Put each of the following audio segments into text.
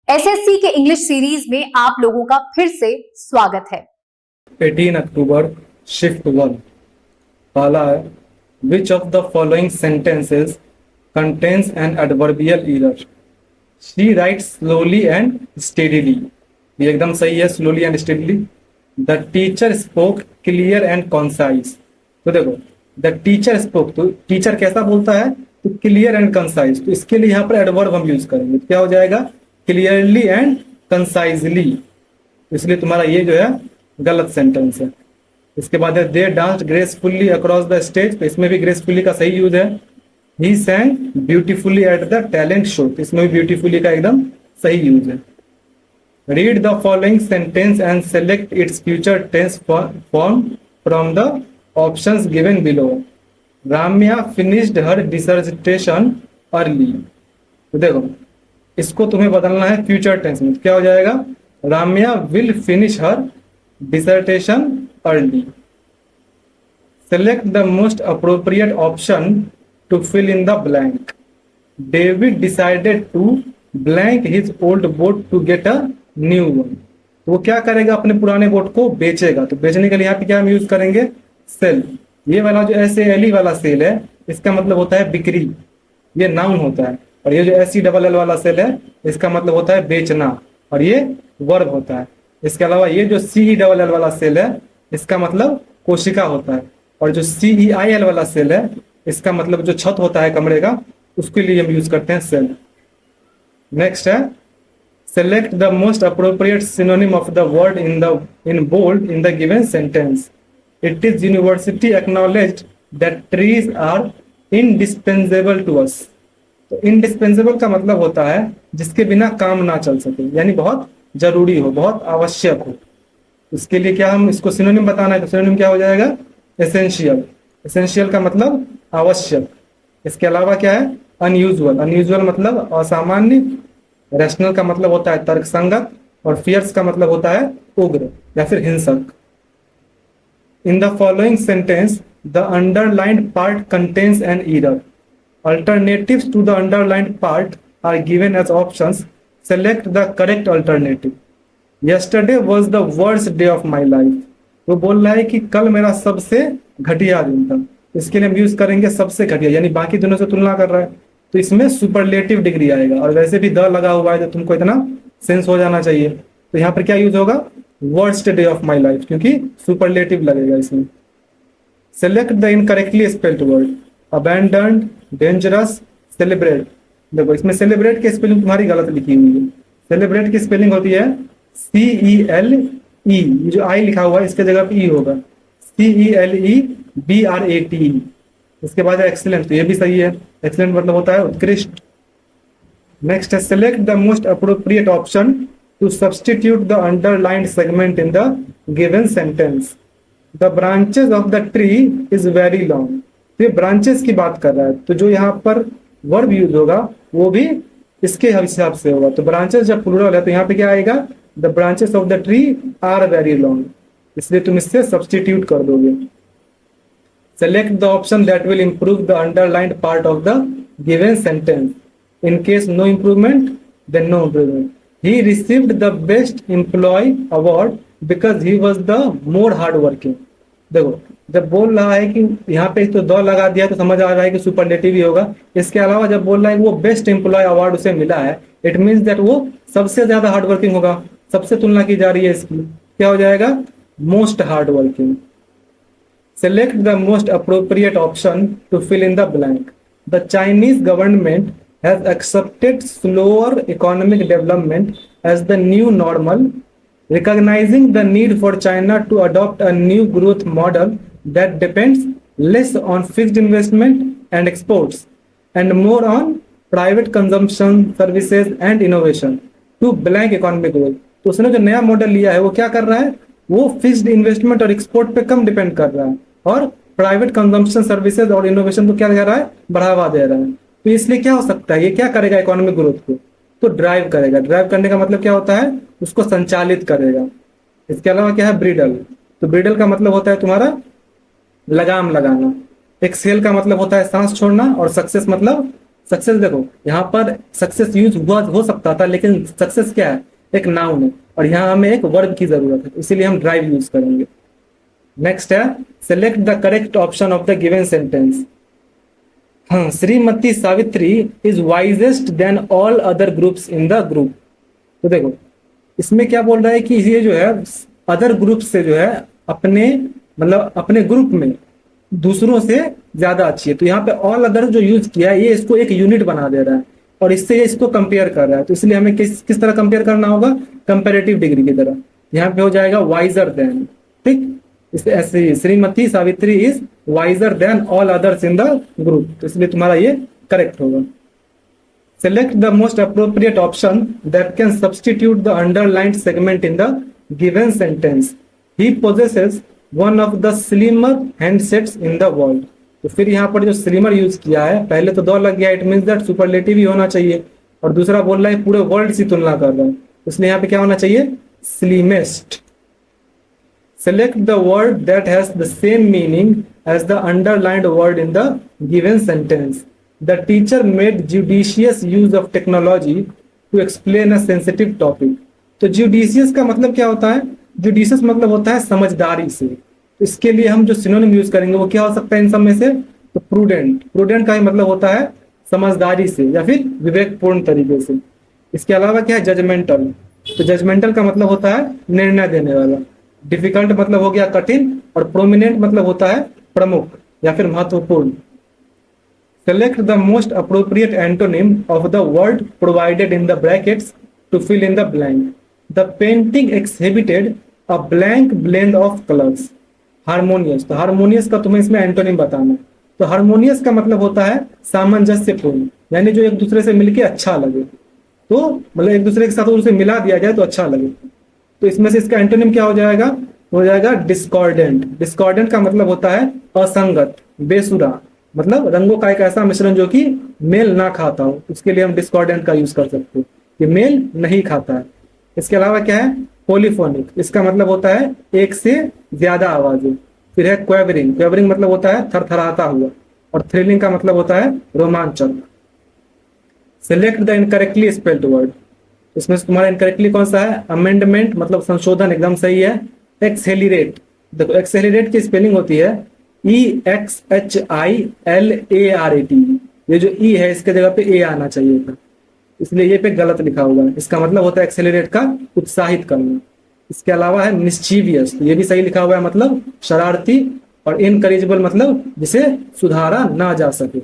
SSC के English series में आप लोगों का फिर से स्वागत है। 18 अक्टूबर शिफ्ट 1 पहला है which of the following sentences contains an adverbial error. She write slowly and steadily, ये एकदम सही है, slowly and steadily. The teacher spoke clear and concise, तो देखो द टीचर स्पोक, तो टीचर कैसा बोलता है, तो क्लियर एंड कंसाइज, तो इसके लिए यहाँ पर एडवर्ब हम यूज करेंगे, तो क्या हो जाएगा क्लियरली एंड कंसाइजली, इसलिए तुम्हारा ये जो है गलत सेंटेंस है। इसके बाद है they danced gracefully across the stage, तो इसमें भी ग्रेसफुली का सही यूज है। He sang beautifully at the talent show, तो इसमें भी ब्यूटीफुली का एकदम सही यूज है। Read the following sentence and select its future tense form from the options given below. Ramya finished her dissertation early, तो देखो इसको तुम्हें बदलना है फ्यूचर टेंस में, तो क्या हो जाएगा Ramya will finish her dissertation early. Select the most appropriate option to fill in the blank. David decided to blank his old boat to get a new one. तो वो क्या करेगा, अपने पुराने बोट को बेचेगा, तो बेचने के लिए यहाँ पे क्या हम यूज करेंगे सेल। ये वाला जो SALE वाला सेल है, इसका मतलब होता है बिक्री, ये नाउन होता है। और ये जो SELL वाला सेल है, इसका मतलब होता है बेचना, और ये वर्ब होता है। इसके अलावा ये जो CELL वाला सेल है, इसका मतलब कोशिका होता है। और जो CEIL वाला सेल है, इसका मतलब जो छत होता है कमरे का, उसके लिए हम यूज करते हैं सेल। नेक्स्ट है select the most appropriate synonym of the word in bold in the given sentence. It is university acknowledged that trees are indispensable to us, तो इंडिस्पेंसेबल का मतलब होता है जिसके बिना काम ना चल सके, यानी बहुत जरूरी हो, बहुत आवश्यक हो। इसके लिए क्या हम इसको सिनोनिम बताना है, तो सिनोनिम क्या हो जाएगा एसेंशियल। एसेंशियल का मतलब आवश्यक। इसके अलावा क्या है अनयूजुअल, अनयूजुअल मतलब असामान्य। रैशनल का मतलब होता है तर्कसंगत, और फियर्स का मतलब होता है उग्र या फिर हिंसक। In the following sentence the underlined part contains an error. Alternatives to the underlined part are given as options. Select the correct alternative. Yesterday was the worst day of my life. वो बोल रहा है कि कल मेरा सबसे घटिया दिन था, इसके लिए हम यूज करेंगे सबसे घटिया, यानी बाकी दिनों से तुलना कर रहा है, तो इसमें सुपरलेटिव डिग्री आएगा। और वैसे भी द लगा हुआ है, तो तुमको इतना सेंस हो जाना चाहिए, तो यहाँ पर क्या यूज होगा worst day of my life, क्योंकि सुपरलेटिव लगेगा इसमें। Select the incorrectly spelled word. Abandoned, dangerous, celebrate, देखो इसमें सेलिब्रेट की स्पेलिंग तुम्हारी गलत लिखी हुई है। सेलिब्रेट की स्पेलिंग होती है CELE, ये जो आई लिखा हुआ है इसके जगह पे ई होगा, CELEBRATE। इसके बाद एक्सीलेंट, तो ये भी सही है, एक्सीलेंट मतलब होता है उत्कृष्ट। नेक्स्ट है select the most appropriate option to substitute the underlined segment in the given sentence. The branches of the tree is very long, तो ये ब्रांचेस की बात कर रहा है, तो जो यहाँ पर वर्ब यूज होगा वो भी इसके हिसाब से होगा। तो ब्रांचेस जब प्लूरल है, तो यहाँ पे क्या आएगा the branches of the tree are very long, इसलिए तुम इससे सब्सटीट्यूट कर दोगे। Select the option that will improve the underlined part of the given sentence. In case no improvement then no improvement. He received the best employ award because he was the more hard working. देखो जब बोल रहा है कि यहाँ पे तो the लगा दिया, तो समझ आ रहा है कि सुपरलेटिव ही होगा। इसके अलावा जब बोल रहा है वो बेस्ट एम्प्लॉय अवार्ड उसे मिला है, इट मींस दैट वो सबसे ज्यादा हार्ड वर्किंग होगा, सबसे तुलना की जा रही है इसकी, क्या हो जाएगा most hard working. Select the most appropriate option to fill in the blank. The Chinese government has accepted slower economic development as the new normal, recognizing the need for China to adopt a new growth model that depends less on fixed investment and exports and more on private consumption, services and innovation to blank economic growth। तो उसने जो नया model लिया है वो क्या कर रहा है, वो फिक्स्ड इन्वेस्टमेंट और एक्सपोर्ट पे कम डिपेंड कर रहा है, और प्राइवेट कंजम्पशन, सर्विसेज और इनोवेशन को क्या कर रहा है बढ़ावा दे रहा है। तो इसलिए क्या हो सकता है, ये क्या करेगा इकोनॉमिक ग्रोथ को, तो ड्राइव करेगा। ड्राइव करने का मतलब क्या होता है, उसको संचालित करेगा। इसके अलावा क्या है ब्रिडल, तो ब्रिडल का मतलब होता है तुम्हारा लगाम लगाना। एक्सेल का मतलब होता है सांस छोड़ना, और सक्सेस मतलब सक्सेस देखो यहाँ पर सक्सेस यूज हुआ हो सकता था, लेकिन सक्सेस क्या है, एक नाउन है और यहाँ हमें एक वर्ब की जरूरत है, इसीलिए हम ड्राइव यूज करेंगे। नेक्स्ट है select the correct option of the given sentence. हाँ, Shrimati Savitri is wisest than all other groups in the group. तो देखो इसमें क्या बोल रहा है कि ये जो है अदर ग्रुप से जो है अपने मतलब अपने ग्रुप में दूसरों से ज्यादा अच्छी है। तो यहाँ पे ऑल अदर जो यूज किया है ये इसको एक यूनिट बना दे रहा है और इससे ये इसको कंपेयर कर रहा है। तो इसलिए हमें किस तरह कंपेयर करना होगा, कंपेरेटिव डिग्री की तरह। यहाँ पे हो जाएगा वाइजर देन, ठीक। इससे ऐसे Shrimati Savitri is visor then all others in the group, तो इसलिए तुम्हारा ये करेक्ट होगा। Select the most appropriate option that can substitute the underlined segment in the given sentence. He possesses one of the slimmer handsets in the world. तो फिर यहाँ पर जो स्लिमर यूज किया है, पहले तो दो लग गया, इट मीन्स दैट सुपरलेटिव ही होना चाहिए, और दूसरा बोल रहा है पूरे वर्ल्ड से तुलना कर रहा है, इसलिए यहाँ पे क्या होना चाहिए, slimmest. Select the word that has the same meaning as the underlined word in the given sentence. The teacher made judicious use of technology to explain a sensitive topic. तो judicious का मतलब क्या होता है, judicious मतलब होता है समझदारी से। इसके लिए हम जो सिनोनिम यूज करेंगे वो क्या हो सकता है इन सब में से, तो प्रूडेंट। प्रूडेंट का ही मतलब होता है समझदारी से या फिर विवेकपूर्ण तरीके से। इसके अलावा क्या है, जजमेंटल। तो जजमेंटल का मतलब होता है निर्णय देने वाला। डिफिकल्ट मतलब हो गया कठिन, और प्रोमिनेंट मतलब होता है प्रमुख या फिर महत्वपूर्ण। Select the most appropriate antonym of the word provided in the brackets to fill in the blank. The painting exhibited a blank blend of colors. Harmonious, तो harmonious का तुम्हें इसमें एंटोनिम बताना है। तो harmonious का मतलब होता है सामंजस्यपूर्ण, यानी जो एक दूसरे से मिलके अच्छा लगे। तो मतलब एक दूसरे के साथ उसे मिला दिया जाए तो अच्छा लगे। तो इसमें से इसका एंटोनिम क्या हो जाएगा डिस्कॉर्डेंट। डिस्कॉर्डेंट का मतलब होता है असंगत, बेसुरा, मतलब रंगों का एक ऐसा मिश्रण जो कि मेल ना खाता हो, उसके लिए हम डिस्कॉर्डेंट का यूज कर सकते हैं, ये मेल नहीं खाता है। इसके अलावा क्या है, पोलिफोनिक, इसका मतलब होता है एक से ज्यादा आवाजें। फिर है क्वेवरिंग, क्वेवरिंग मतलब होता है थरथराता हुआ, और थ्रिलिंग का मतलब होता है रोमांचक। Select the incorrectly spelled word. इसमें से तुम्हारा इनकरेक्टली कौन सा है, अमेंडमेंट मतलब संशोधन, एकदम सही है। एक्सेलरेट, देखो एक्सेलरेट की स्पेलिंग होती है EXHILARAT, ये जो ई है इसके जगह पे ए आना चाहिए था, इसलिए ये पे गलत लिखा हुआ है। इसका मतलब होता है एक्सेलरेट का उत्साहित करना। इसके अलावा है मिस्चीवियस, ये भी सही लिखा हुआ है, मतलब शरारती, और इनकरेजेबल मतलब जिसे सुधारा ना जा सके।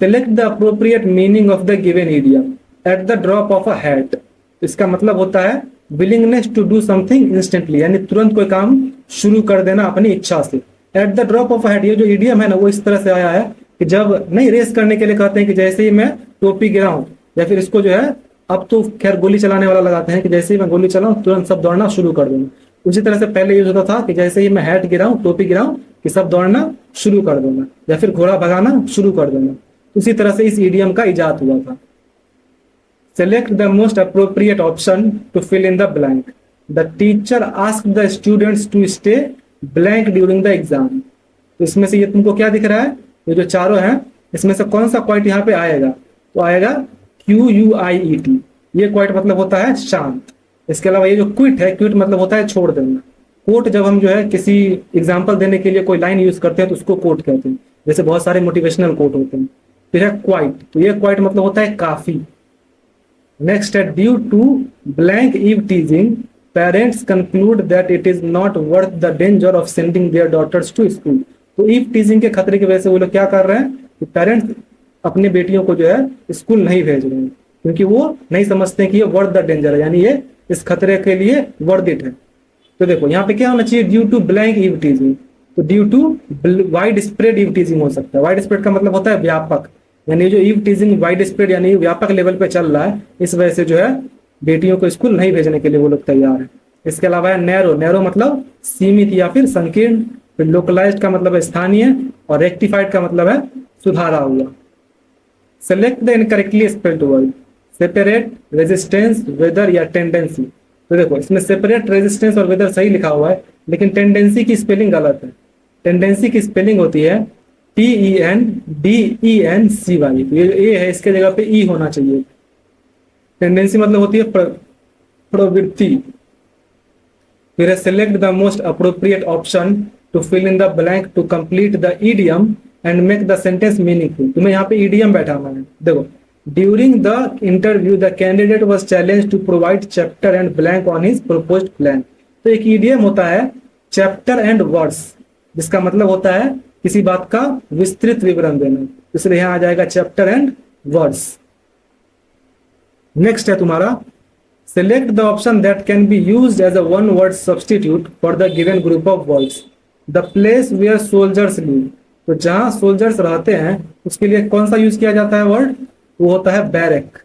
Select the appropriate meaning of the given idiom. At the drop of a hat, इसका मतलब होता है willingness to do something instantly, यानी तुरंत कोई काम शुरू कर देना अपनी इच्छा से। Eight the drop of a hat, ये जो इडियम है ना वो इस तरह से आया है कि जब नहीं रेस करने के लिए कहते हैं कि जैसे ही मैं टोपी गिराऊं, या फिर इसको जो है अब तो खैर गोली चलाने वाला लगाते हैं कि जैसे ही मैं गोली चलाऊं तुरंत सब दौड़ना शुरू कर देना। उसी तरह से पहले यूज होता था कि जैसे ही मैं हैट गिराऊं, टोपी गिराऊं, कि सब दौड़ना शुरू कर देना, या फिर घोड़ा भगाना शुरू कर देना। उसी तरह से इस इडियम का इजाद हुआ था। Select the most appropriate option to fill in the blank. The teacher asked the students to stay blank during the exam. तो इसमें से ये तुमको क्या दिख रहा है, ये जो चारों हैं इसमें से कौन सा क्वाइट यहाँ पे आएगा, तो आएगा QUIET। ये क्वाइट मतलब होता है शांत। इसके अलावा ये जो क्विट है, क्विट मतलब होता है छोड़ देना। कोट जब हम जो है किसी एग्जाम्पल देने के लिए कोई लाइन यूज करते हैं तो उसको कोट कहते हैं, जैसे बहुत सारे मोटिवेशनल कोट होते हैं। फिर है क्वाइट, तो ये क्वाइट मतलब होता है काफी। नेक्स्ट है due to blank eve teasing parents conclude that it is not worth the danger of sending their daughters to school. तो ईव टीजिंग के खतरे की वजह से वो लोग क्या कर रहे हैं कि पेरेंट्स अपनी बेटियों को जो है स्कूल नहीं भेज रहे हैं, क्योंकि वो नहीं समझते कि ये वर्थ द डेंजर है, यानी ये इस खतरे के लिए वर्थ इट है। तो देखो यहाँ पे क्या होना चाहिए, due to blank eve teasing. तो due to widespread eve teasing हो सकता है। वाइड स्प्रेड का मतलब होता है व्यापक, यानी जो ईव टीजिंग वाइड स्प्रेड यानी व्यापक लेवल पे चल रहा है, इस वजह से जो है बेटियों को स्कूल नहीं भेजने के लिए वो लोग तैयार है। इसके अलावा है नैरो, नैरो मतलब सीमित या फिर संकीर्ण। फिर लोकलाइज्ड का मतलब है स्थानीय, और रेक्टिफाइड का मतलब है सुधारा हुआ। Select the incorrectly spelled word. Separate, resistance, weather या टेंडेंसी। तो देखो इसमें सेपरेट, रेजिस्टेंस और वेदर सही लिखा हुआ है, लेकिन टेंडेंसी की स्पेलिंग गलत है। टेंडेंसी की स्पेलिंग होती है PENDENCY, ये ए है, इसके जगह पे ई होना चाहिए। टेंडेंसी मतलब होती है प्रवृत्ति। फिर select the most appropriate option to fill in the blank to complete the idiom and make the sentence meaningful. तुम्हें यहाँ पे ईडियम बैठाना है। देखो, during the interview the candidate was challenge to provide chapter and blank on his proposed plan. तो एक idiom होता है चैप्टर एंड वर्ड्स, जिसका मतलब होता है किसी बात का विस्तृत विवरण देना, इसलिए यहाँ आ जाएगा चैप्टर एंड वर्ड्स। नेक्स्ट है तुम्हारा, select the option that can be used as a one word substitute for the given group of words. The place where soldiers live, तो जहां सोल्जर्स रहते हैं उसके लिए कौन सा यूज किया जाता है वर्ड? वो होता है बैरक।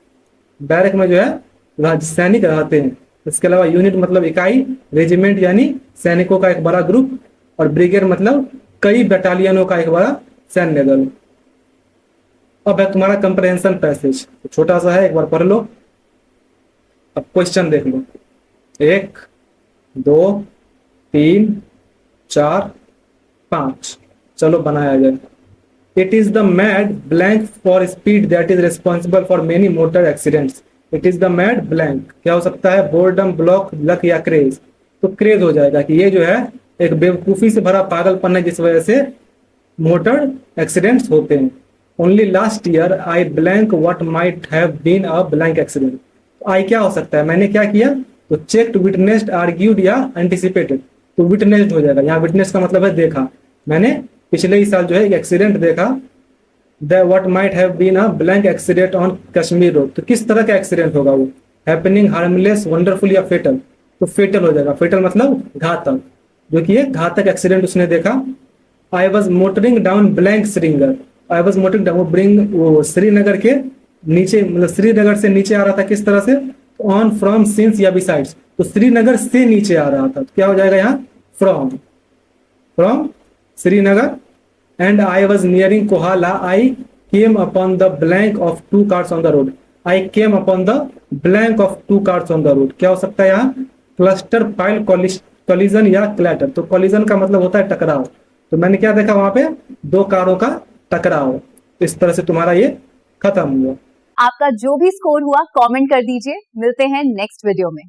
बैरक में जो है सैनिक रहते हैं। इसके अलावा यूनिट मतलब इकाई, रेजिमेंट यानी सैनिकों का एक बड़ा ग्रुप, और ब्रिगेड मतलब कई बटालियनों का एक बड़ा सैन्य दल। अब है तुम्हारा कंप्रहेंशन पैसेज, तो छोटा सा है, एक बार पढ़ लो। अब क्वेश्चन देख लो, 1 2 3 4 5, चलो बनाया जाए। It is the mad blank for speed that is responsible for many motor accidents. It is the mad blank क्या हो सकता है? बोर्डम, ब्लॉक, लक या क्रेज। तो क्रेज हो जाएगा कि ये जो है एक बेवकूफी से भरा पागलपन है जिस वजह से मोटर एक्सीडेंट्स होते हैं। Only last year I blank what might have been a blank accident. I क्या हो सकता है? मैंने क्या किया? तो चेक्ड, विटनेस्ड, आर्ग्यूड या एंटिसिपेटेड। तो विटनेस्ड हो जाएगा। यहाँ विटनेस का मतलब है देखा। मैंने पिछले ही साल जो है एक एक्सीडेंट देखा। The what might have been a blank accident on Kashmir road. तो किस तरह का एक्सीडेंट होगा वो? हैपनिंग, हार्मलेस, वंडरफुल या फेटल। तो फेटल हो जाएगा। फेटल मतलब घातक, जो कि एक घातक एक्सीडेंट उसने देखा। I was motoring down blank Srinagar. I was motoring down, वो श्रीनगर के नीचे, मतलब श्रीनगर से नीचे आ रहा था। किस तरह से? ऑन, फ्रॉम, सिंस या बिसाइड्स। तो श्रीनगर से नीचे आ रहा था, तो क्या हो जाएगा यहाँ? From Srinagar. And I was nearing Kohala I came upon the blank of 2 cars on the road. I came upon the blank of 2 cars on the road. क्या हो सकता है यहाँ? क्लस्टर, पाइल, कॉलिजन या क्लैटर। तो कॉलिजन का मतलब होता है टकराव। तो मैंने क्या देखा वहां पे? 2 कारों का टकराव। इस तरह से तुम्हारा ये खत्म हुआ। आपका जो भी स्कोर हुआ कमेंट कर दीजिए। मिलते हैं नेक्स्ट वीडियो में।